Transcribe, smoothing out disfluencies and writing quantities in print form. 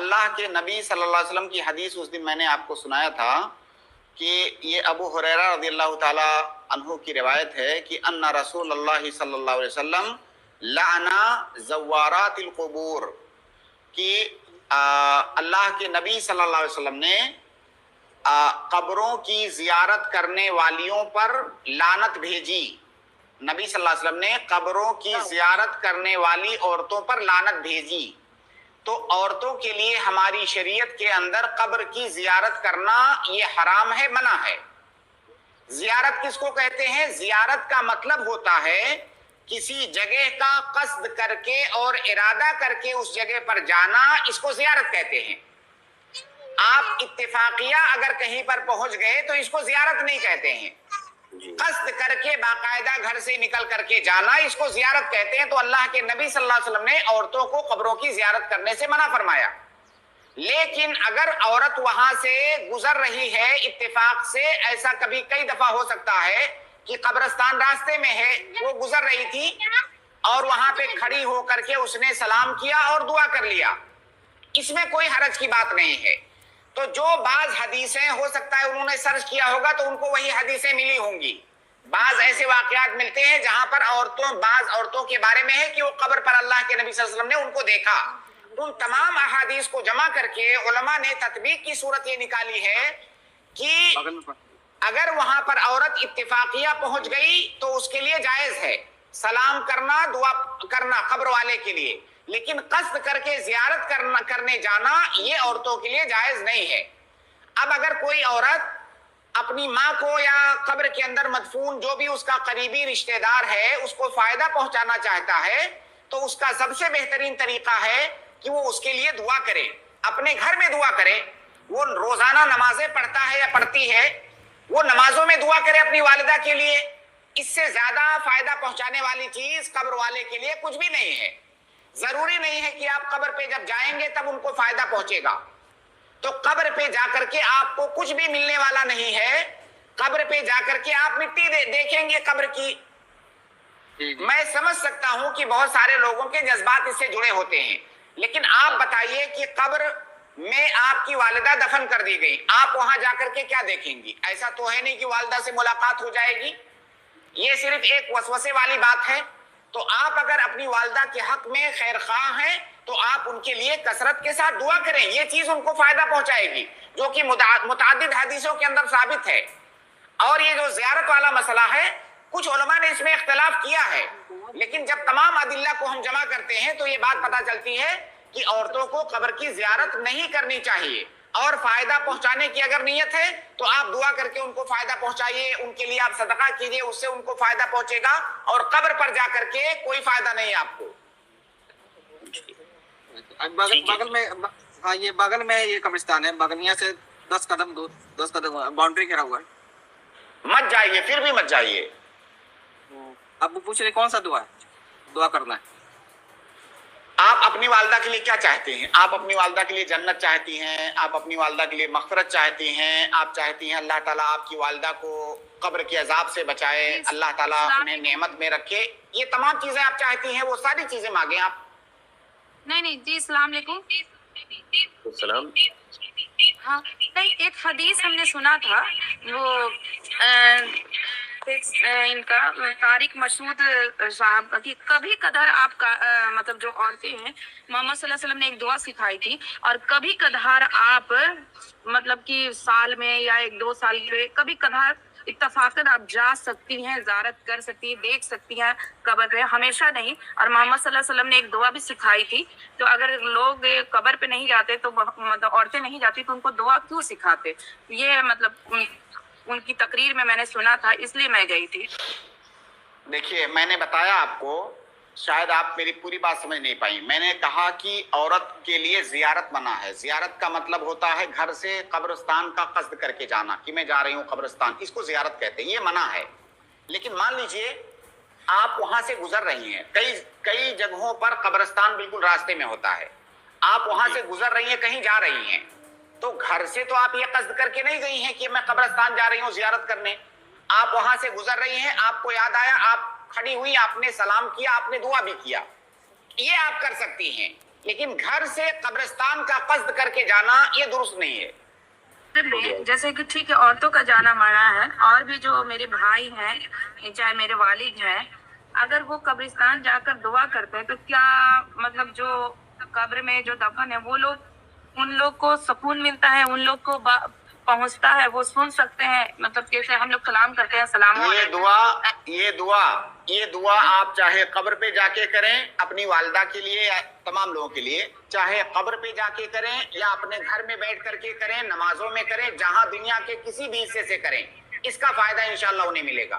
اللہ کے نبی صلی اللہ علیہ وسلم کی حدیث اس دن میں نے آپ کو سنایا تھا کہ یہ ابو ہریرہ رضی اللہ تعالی عنہ کی روایت ہے کہ ان رسول اللہ صلی اللہ علیہ وسلم لعن زوارات القبور، کہ اللہ کے نبی صلی اللہ علیہ وسلم نے قبروں کی زیارت کرنے والیوں پر لعنت بھیجی۔ نبی صلی اللہ علیہ وسلم نے قبروں کی زیارت کرنے والی عورتوں پر لعنت بھیجی۔ تو عورتوں کے لیے ہماری شریعت کے اندر قبر کی زیارت کرنا یہ حرام ہے، منع ہے۔ زیارت کس کو کہتے ہیں؟ زیارت کا مطلب ہوتا ہے کسی جگہ کا قصد کر کے اور ارادہ کر کے اس جگہ پر جانا، اس کو زیارت کہتے ہیں۔ آپ اتفاقیہ اگر کہیں پر پہنچ گئے تو اس کو زیارت نہیں کہتے ہیں۔ قصد کر کے باقاعدہ گھر سے نکل کر کے جانا، اس کو زیارت کہتے ہیں۔ تو اللہ کے نبی صلی اللہ علیہ وسلم نے عورتوں کو قبروں کی زیارت کرنے سے منع فرمایا۔ لیکن اگر عورت وہاں سے گزر رہی ہے اتفاق سے، ایسا کبھی کئی دفعہ ہو سکتا ہے کہ قبرستان راستے میں ہے، وہ گزر رہی تھی اور وہاں پہ کھڑی ہو کر کے اس نے سلام کیا اور دعا کر لیا، اس میں کوئی حرج کی بات نہیں ہے۔ تو جو بعض حدیثیں ہو سکتا ہے انہوں نے سرچ کیا ہوگا تو ان کو وہی حدیثیں ملی ہوں گی۔ بعض ایسے واقعات ملتے ہیں جہاں پر بعض عورتوں کے بارے میں ہے کہ وہ قبر پر اللہ کے نبی صلی اللہ علیہ وسلم نے ان کو دیکھا۔ ان تمام احادیث کو جمع کر کے علماء نے تطبیق کی صورت یہ نکالی ہے کہ اگر وہاں پر عورت اتفاقیہ پہنچ گئی تو اس کے لیے جائز ہے سلام کرنا، دعا کرنا قبر والے کے لیے، لیکن قصد کر کے زیارت کرنے جانا یہ عورتوں کے لیے جائز نہیں ہے۔ اب اگر کوئی عورت اپنی ماں کو یا قبر کے اندر مدفون جو بھی اس کا قریبی رشتہ دار ہے اس کو فائدہ پہنچانا چاہتا ہے تو اس کا سب سے بہترین طریقہ ہے کہ وہ اس کے لیے دعا کرے، اپنے گھر میں دعا کرے۔ وہ روزانہ نمازیں پڑھتا ہے یا پڑھتی ہے، وہ نمازوں میں دعا کرے اپنی والدہ کے لیے۔ اس سے زیادہ فائدہ پہنچانے والی چیز قبر والے کے لیے کچھ بھی نہیں ہے۔ ضروری نہیں ہے کہ آپ قبر پہ جب جائیں گے تب ان کو فائدہ پہنچے گا۔ تو قبر پہ جا کر کے آپ کو کچھ بھی ملنے والا نہیں ہے۔ قبر پہ جا کر کے آپ مٹی دیکھیں گے قبر کی۔ میں سمجھ سکتا ہوں کہ بہت سارے لوگوں کے جذبات اس سے جڑے ہوتے ہیں، لیکن آپ بتائیے کہ قبر میں آپ کی والدہ دفن کر دی گئی، آپ وہاں جا کر کے کیا دیکھیں گی؟ ایسا تو ہے نہیں کہ والدہ سے ملاقات ہو جائے گی۔ یہ صرف ایک وسوسے والی بات ہے۔ تو آپ اگر اپنی والدہ کے حق میں خیر خواہ ہیں تو آپ ان کے لیے کثرت کے ساتھ دعا کریں، یہ چیز ان کو فائدہ پہنچائے گی، جو کہ متعدد حدیثوں کے اندر ثابت ہے۔ اور یہ جو زیارت والا مسئلہ ہے، کچھ علماء نے اس میں اختلاف کیا ہے، لیکن جب تمام ادلہ کو ہم جمع کرتے ہیں تو یہ بات پتہ چلتی ہے کہ عورتوں کو قبر کی زیارت نہیں کرنی چاہیے، اور فائدہ پہنچانے کی اگر نیت ہے تو آپ دعا کر کے ان کو فائدہ پہنچائیے، ان کے لیے آپ صدقہ کیجئے، اس سے ان کو فائدہ پہنچے گا، اور قبر پر جا کر کے کوئی فائدہ نہیں آپ کو۔ بغل میں، ہاں یہ بغل میں یہ قبرستان ہے، بغلیاں سے 10 قدم دور، 10 قدم باؤنڈری گھرا ہوا ہے۔ مت جائیے، پھر بھی مت جائیے۔ اب وہ پوچھ رہے کون سا دعا ہے؟ دعا کرنا ہے۔ آپ اپنی والدہ کے لیے کیا چاہتے ہیں؟ آپ اپنی والدہ کے لیے جنت چاہتی ہیں، آپ اپنی والدہ کے لیے مغفرت چاہتی ہیں، آپ چاہتی ہیں اللہ تعالیٰ آپ کی والدہ کو قبر کے عذاب سے بچائے، اللہ تعالیٰ انہیں نعمت میں رکھے، یہ تمام چیزیں آپ چاہتی ہیں، وہ ساری چیزیں مانگیں آپ۔ نہیں جی، السلام علیکم۔ السلام۔ ہاں نہیں، ایک حدیث ہم نے سنا تھا، وہ ان کا طارق مسعود صاحب کی، کبھی کدھر آپ کا مطلب جو عورتیں ہیں، محمد صلی اللہ علیہ وسلم نے ایک دعا سکھائی تھی، اور کبھی کدھر آپ مطلب کہ سال میں یا 1-2 سال پہ کبھی کدھر اتفاقاً آپ جا سکتی ہیں، زیارت کر سکتی ہیں، دیکھ سکتی ہیں قبر پہ، ہمیشہ نہیں۔ اور محمد صلی اللہ علیہ وسلم نے ایک دعا بھی سکھائی تھی، تو اگر لوگ قبر پہ نہیں جاتے تو مطلب عورتیں نہیں جاتی تو ان کو دعا کیوں سکھاتے؟ یہ مطلب ان کی تقریر میں نے سنا تھا، اس لیے میں گئی تھی۔ دیکھیے، میں نے بتایا آپ کو، شاید آپ میری پوری بات سمجھ نہیں پائیں۔ میں نے کہا کہ عورت کے لیے زیارت منع ہے۔ زیارت کا مطلب ہوتا ہے گھر سے قبرستان کا قصد کر کے جانا، کہ میں جا رہی ہوں قبرستان، اس کو زیارت کہتے ہیں، یہ منع ہے۔ لیکن مان لیجئے آپ وہاں سے گزر رہی ہیں، کئی جگہوں پر قبرستان بالکل راستے میں ہوتا ہے، آپ وہاں سے گزر رہی ہیں، کہیں جا رہی ہیں، تو گھر سے تو آپ یہ قصد کر کے نہیں گئی ہیں کہ میں قبرستان جا رہی ہوں زیارت کرنے۔ آپ وہاں سے گزر رہی ہیں، آپ کو یاد آیا، آپ کھڑی ہوئی، آپ نے سلام کیا، آپ نے دعا بھی کیا، یہ آپ کر سکتی ہیں۔ لیکن گھر سے قبرستان کا قصد کر کے جانا یہ درست نہیں ہے. میں جیسے کہ ٹھیک ہے عورتوں کا جانا منع ہے، اور بھی جو میرے بھائی ہیں چاہے میرے والد ہیں، اگر وہ قبرستان جا کر دعا کرتے ہیں تو کیا مطلب جو قبر میں جو دفن ہے وہ لوگ، ان لوگ کو سکون ملتا ہے، ان لوگ کو پہنچتا ہے، وہ سن سکتے ہیں، مطلب جیسے ہم لوگ کلام کرتے ہیں السلام علیکم. یہ دعا آپ چاہے قبر پہ جا کے کریں اپنی والدہ کے لیے یا تمام لوگوں کے لیے، چاہے قبر پہ جا کے کریں یا اپنے گھر میں بیٹھ کر کے کریں، نمازوں میں کریں، جہاں دنیا کے کسی بھی حصے سے کریں، اس کا فائدہ انشاءاللہ انہیں ملے گا.